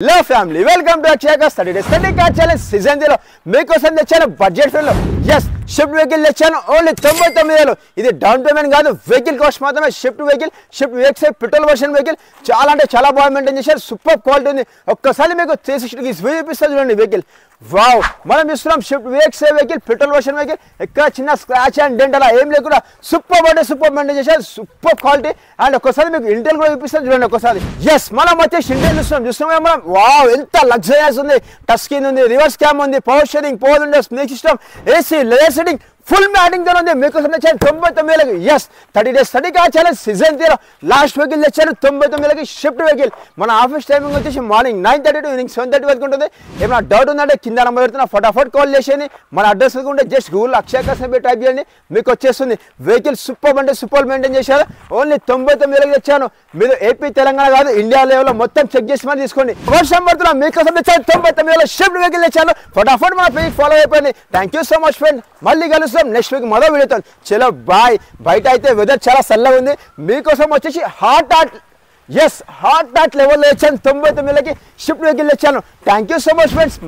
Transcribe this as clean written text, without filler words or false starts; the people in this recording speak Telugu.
Hello family, welcome to Akshay Study Day. Study Car Challenge Season 0. మీకోసం తెచ్చాను budget fill. yes shift vehicle తెచ్చాను ఓన్లీ 99,000. ఇది డౌన్ పేమెంట్ కాదు, వెహికల్ కాస్ట్ మాత్రమే. Shift vehicle, shift VXI petrol version vehicle. చాలా అంటే చాలా బాగా మెయింటైన్ చేశారు. సూపర్ క్వాలిటీ ఉంది. ఒక్కసారి మీకు 360 డిగ్రీస్ వ్యూ చూపిస్తుంది చూడండి వెహికల్. వావ్, మనం చూస్తున్నాం shift VXI vehicle petrol version vehicle. ఎక్కడ చిన్న స్క్రాచ్ అండ్ డెంట్ అలా ఏం లేకుండా సూపర్ అంటే సూపర్ మెయింటైన్ చేశారు. Super quality. అండ్ ఒక్కసారి మీకు ఇంటెల్ కూడా చూపిస్తుంది చూడండి ఒకసారి. yes మనం వచ్చేసి ఇంటెల్ చూస్తున్నాం మనం. వావ్, ఎంత లగ్జరియస్ ఉంది. టచ్ స్క్రీన్ ఉంది, రివర్స్ క్యామ్ ఉంది, power sharing, power Windows, music system, AC, layer setting, full matting తో ఉంది. మీకోసం తెచ్చాను 99,000. yes 30 days study car challenge season 0. Last vehicle తెచ్చాను 99,000 షిఫ్ట్ వెహికల్. మన ఆఫీస్ టైమింగ్ వచ్చేసి మార్నింగ్ 9:30 టు ఈవినింగ్ 7:30 వరకు ఉంటుంది. ఏమైనా డౌట్ ఉందంటే కింద నెంబర్ పెడుతున్నా, ఫటాఫట్ కాల్ చేసేయండి. మన అడ్రస్ ఉంటే just Google Akshay car type చేయండి, మీకు వచ్చేస్తుంది. వెహికల్ సూపర్ అంటే సూపర్ మెయింటైన్ చేశారు. ఓన్లీ 99,000 తెచ్చాను. మీరు ఏపీ తెలంగాణ కాదు, ఇండియా లెవెల్లో మొత్తం చెక్ చేసి మరి తీసుకోండి. వర్షం పడుతున్నా, మీకోసం తెచ్చాను 99,000 షిఫ్ట్ వెహికల్ తెచ్చాను. ఫటాఫట్ మన పేజ్ ఫాలో అయిపోయింది. Thank you so much friend. మళ్ళీ కలుస్తాం నెక్స్ట్ వీక్ మరో వీడియోతో. చలో బాయ్. బయట అయితే వెదర్ చాలా చల్లగా ఉంది. మీకోసం వచ్చేసి హాట్ లెవెల్లో తెచ్చాను 99,000 షిఫ్ట్ వెహికల్ తెచ్చాను. Thank you so much friends.